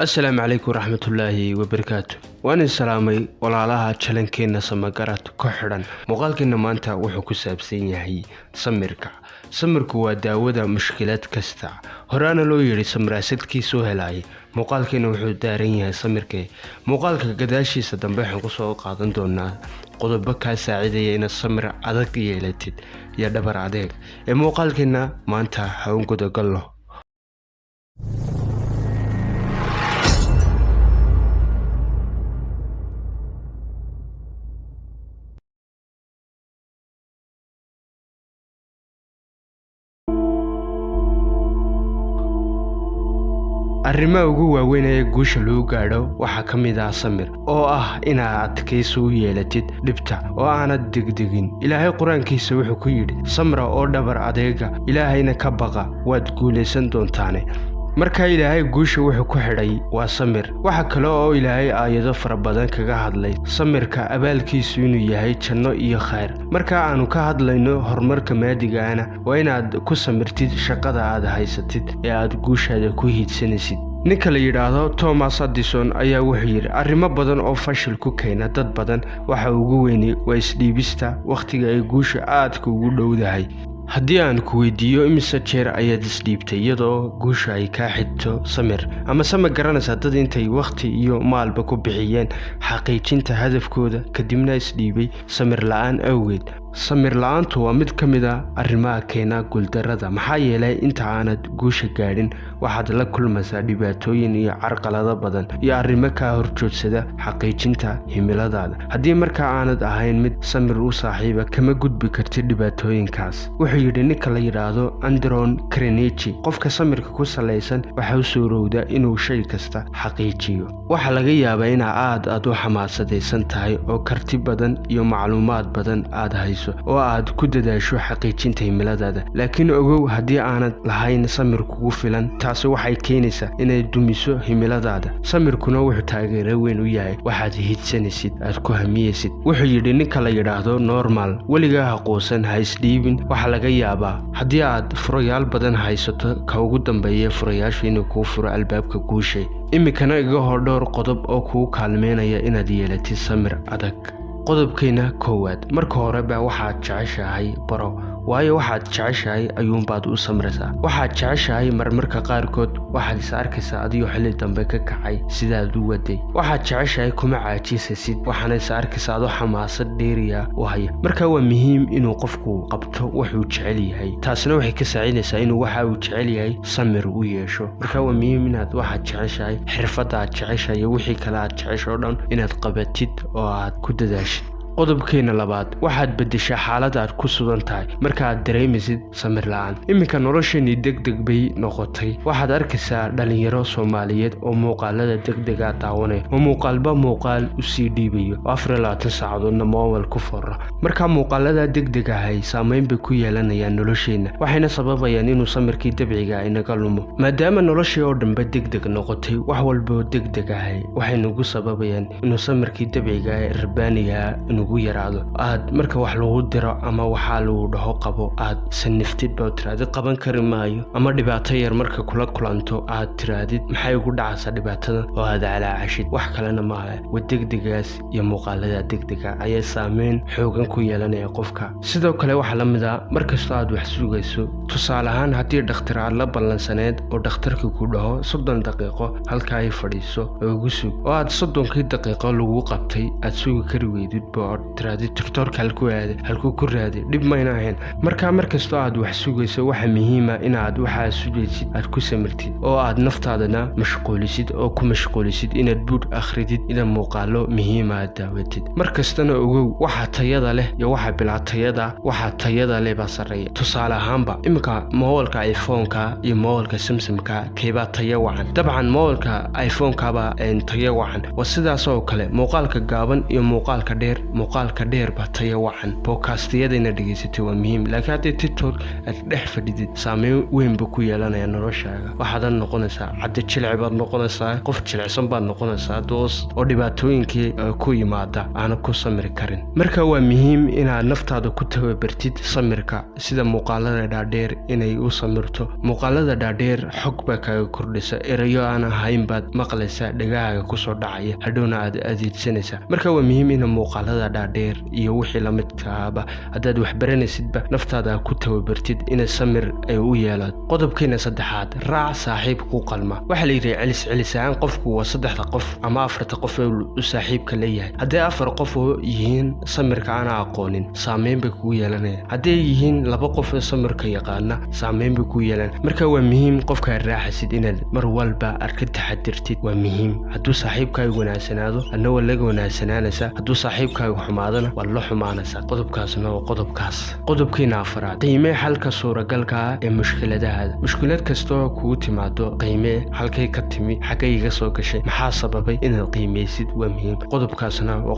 السلام عليكم ورحمة الله وبركاته. وأنا سلامي walaalaha channelkeena Samagarad ku xidhan muuqaalkeena maanta wuxuu ku saabsan yahay samirka. Samirku waa daawada mushkilad kasta. Horaana loo yiri samraasadkiisu helay. Muuqaalkeena wuxuu daaran yahay samirka. Muuqaalka gadaashiisa dambe waxaan ku soo qaadan doonaa qodobo ka saacidaya in samir adag yeelatid iyo dhabar adeeg. Muuqaalkeena maanta ha u guda galno. arrimaha ugu waaweyn ee guusha lagu gaadho waxa kamid ah samir oo ah inaad adkayso u yeelatid dhibta oo aanad degdegin. Ilaahay quraankiisa wuxuu ku yidhi samra oo dhabar adeega ilaahayna ka baqa waad guuleysan doontaan. marka ilaahay guusha wuxuu ku xidhay waa samir. waxa kale oo ilaahay aayado fara badan kaga hadlay samirka abaalkiisu inuu yahay janno iyo khayr. marka aanu ka hadlayno horumarka maadiga ana waa inaad ku samirtid shaqada aad haysatid ee aad guushaada ku hiidsanaysid. ninka la yiraahdo Thomas Edison ayaa wuxuu yiri arrimo badan oo fashil ku keena dad badan waxa ugu weyn waa isdhiibista waqtiga ay guusha aadka ugu dhowdahay. haddii aan ku weydiiyo imise jeer ayaad isdhiibtay iyadoo guusha ay ka xigto samir ama sama garanaysa dad intay waqti iyo maalba ku bixiyeen xaqiijinta hadafkooda kadibna isdhiibay samir la'aan awgeed. samir la'aantu waa mid ka mid ah arrimaha keena guuldarrada maxaa yeelay inta aanad guusha gaadhin waxaad la kulmaysaa dhibaatooyin iyo carqalado badan iyo arrimo ka horjoogsada xaqiijinta himiladaada. haddii markaa aanad ahayn mid samir u saaxiiba kama gudbi kartid dhibaatooyinkaas. wuxuu yidhi ninka la yidhaahdo Andron Carnegie qofka samirka ku salaysan waxa uu suurowdaa inuu shay kasta xaqiijiyo. waxa laga yaabaa in aad u xamaasadaysan tahay oo karti badan iyo macluumaad badan aad hayso oo aad ku dadaasho xaqiijinta himiladaada, laakiin ogow haddii aanad lahayn samir kugu filan taasi waxay keenaysaa inay dumiso himiladaada. samirkuna wuxuu taageero weyn u yahay waxaad hiidsanaysid aad ku hamiyeysid. wuxuu yidhi ninka la yidhaahdo Normal weligaa ha quusan ha isdhiibin. waxa laga yaabaa haddii aad furayaal badan haysato ka ugu dambeeya furayaasha inuu kuu furo albaabka guusha. imikana iga hor dhowr qodob oo kuu kaalmeynaya inaad yeelatid samir adag. qodobkeena koowaad marka hore baa waxaad jeceshahay baro waayo waxaad jeceshahay ayuunbaad u samraysaa. waxaad jeceshahay marmarka qaarkood waxaad is arkaysaa adigoo xilli dambe ka kacay sidaad u waday. waxaad jeceshahay kuma caajisasid waxaana is arkaysaa adoo xamaasad dheeriya u haya. marka waa muhiim inuu qofku qabto wuxuu jecel yahay. taasina waxay ka saacidaysaa inuu waxa uu jecel yahay samir u yeesho. marka waa muhiim inaad waxaad jeceshahay xirfadda aad jeceshahay iyo wixii kale aad jecesho oo dhan inaad qabatid oo aad ku dadaashid. qodobkeena labaad waxaad bedeshaa xaalada aad ku sugan tahay marka aad dareemaysid samir la'aan. iminka noloshani degdeg bay noqotay. waxaad arkaysaa dhalinyaro Soomaaliyeed oo muuqaalada degdega daawanaya oo muuqaalba muuqaal u sii dhiibayo 24 saacadoodna mobil ku furra. marka muuqaalada degdega ah saameyn bay ku yeelanayaan nolosheena waxayna sababayaan inuu samirkii dabciga ah inaga lumo. maadaama noloshii oo dhanba degdeg noqotay wax walba degdeg ah waxay nagu sababayaan inuu samirkii dabciga ah rabbaaniga ugu yaraado. aad marka wax lagu diro ama waxa lagu dhaho qabo aad saniftid baa tiraadid qaban kari maayo ama dhibaato yar marka kula kulanto aad tiraadid maxay ugu dhacaysaa dhibaatada oo aad calaacashid. wax kalena maaha degdegaas iyo muuqaalada degdega ayaa saameyn xoogan ku yeelanaya qofka. sidoo kale waxa la mid ah markasta aad wax sugayso tusaale ahaan haddii dhakhtar aad la ballansaneed oo dhakhtarka ku dhaho 30 daqiiqo halka ay fadhiiso ugu sug oo aad 30 daqiiqo lagu qabtay aad sugi kari weydid tiraadi turtorka halku ku raadi dhib mayna ahayn. markastoo aad wax sugayso waxa muhiim ah inaad waxa sugaysid aad ku samirtid oo aad naftaadana mashquulisid oo ku mashquulisid inaad buug akhridid ina muuqaalo muhiim ah daawatid. markastana ogow waxa tayada leh iyo waxa tayada leh baa sareeya. tusaale ahaanba imika mobilka iPhone-ka iyo mobilka Samsung-ka keeba tayo wacan. dabcan mobilka iPhone-ka baa tayo wacan waa sidaas oo kale muuqaalka gaaban iyo muuqaalka dheer muuqaalka dheer ba tayo wacan podcastiyadayna dhageysatay waa muhiim laakiin haddii TikTok aad dhex fadhidid saameyn weyn buu ku yeelanayaa noloshaaga waxaad noqonaysaa cadde jilci baad noqonaysaa qof jilicsan baad noqonaysaa doos oo dhibaatooyinkii ku yimaada aan ku samri karin marka waa muhiim inaad naftaada ku tababartid samirka sida muuqaalada dhaadheer inay u samirto muuqaalada dhaadheer xog baa kaaga kordhisa erayo aan ahayn baad maqlaysaa dhagahaaga kusoo dhacaya hadhowna aad adeegsanaysaa marka waa muhiim in muuqaalada dhaadheer iyo wixii la midkaaba haddaad wax baranaysidba naftaada ku tababartid in samir ay u yeelaad qodobkeena saddexaad raac saaxiib ku qalma waxa la yiri celis qofku waa 3 qof ama 4 qof oo saaxiibka leeyahay haddii 4 qof oo yihiin samirka aan aqoonin saameyn bay ku yeelanayaan haddii yihiin 2 qof oo samirka yaqaana saameyn bay ku yeelan marka waa muhiim qofka raaxasid inaad mar walba arka taxadirtid waa muhiim hadduu saaxiibkaagu wanaagsanaado adna waa laga wanaagsanaanaysaa hadduu saaxiibkaagu xumaadana waa la xumaanaysaa qodobkaasna waa qodobkeena afraad qiimee xalka suuragalka ah ee mushkiladaha mushkilad kasta oo kugu timaado qiimee halkay ka timi xagay iga soo gashay maxaa sababay inaad qiimeysid waa muhiim qodobkaasna waa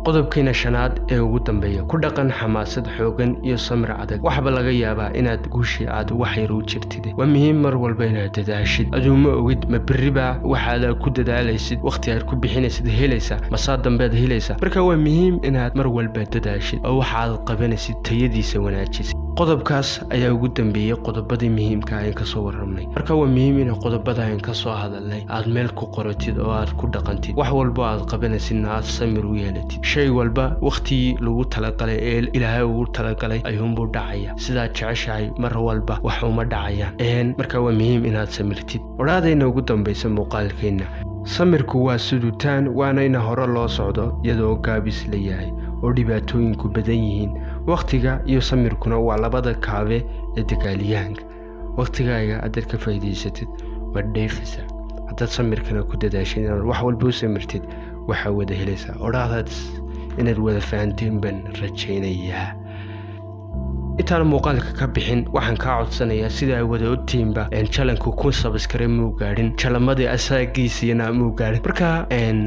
qodobkeena shanaad ee ugu dambeeya ku dhaqan xamaasad xoogan iyo samir adag waxba laga yaabaa inaad guushi aad wax yar u jirtid waa muhiim mar walba inaad dadaashid aduuma ogid ma beriba waxaad ku dadaalaysid waqti aad ku bixinaysid helaysa masaa dambeed helaysa marka waa muhiim inaad mar walba dadaashid oo waxaad qabanaysid tayadiisa wanaajisid qodobkaas ayaa ugu dambeeyay qodobadii muhiimka ah ee ka soo warramnay marka waa muhiim in qodobada aan ka soo hadalnay aad meel ku qoratid oo aad ku dhaqantid wax walba aad qabanaysid aad samir u yeelatid shay walba waqti lagu talagalay ee Ilaahay ugu talagalay ayuunbuu dhacaya sidaa jeceshahay mar walba wax uma dhacayaan marka waa muhiim inaad samirtid waraadayna ugu dambaysa muuqaalkeena samirku waa sudutaan waana in hore loo socdo iyadoo gaabis leeyahay oo dhibaatooyinku badan yihiin waqtiga iyo samirkuna waa labada kaabe ee dagaalyahanka waqtigaaga aad ka faa'iideysatid waa dheefisa haddaad samirkana ku dadaashid wax walba u samirtid waxa wada helaysaa oraadaad inaad wada fahanteen baan rajaynayaa intaan muuqaalka ka bixin waxaan ka codsanayaa sida ay wada ogtiinba channelku ku subscribe muu gaadhin channelmadii asaagiisina muu gaadhin marka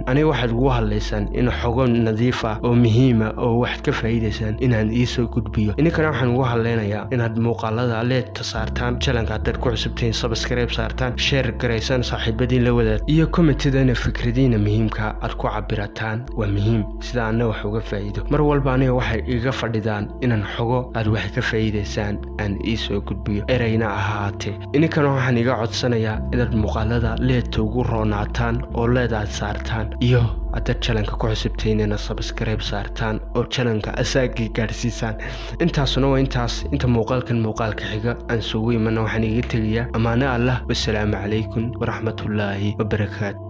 aniga waxaad ugu hadlaysaan in xogo nadiif ah oo muhiim ah oo wax ka faa'iideysaan inaan soo gudbiyo inkana waxaan ugu hadlaynayaa inaad muuqaalada leed saartaan channelka haddaad ku cusubtiin subscribe saartaan share gareysaan saaxiibadiin la wadaag iyo commentidana fikradiina muhiimka aad ku cabirataan waa muhiim sida aan wax uga faa'iido mar walba aniga waxay iga fadhidaan inaan xogo aad wax ka faa'iideysaan aan soo gudbiyo erayna ahaatee inkana waxaan iga codsanayaa inaad muuqaalada leed ugu roonaataan oo leedaad saartaan iyo haddaad channelka ku cusubtiin inaad subscribe saartaan oo channelka asaagii gaarsiisaan intaasuna waa inta muuqaalka xiga aan soo weymana waxaan iga tegayaa amaana Allah wassalaamu calaykum waraxmatullaahi wabarakaatu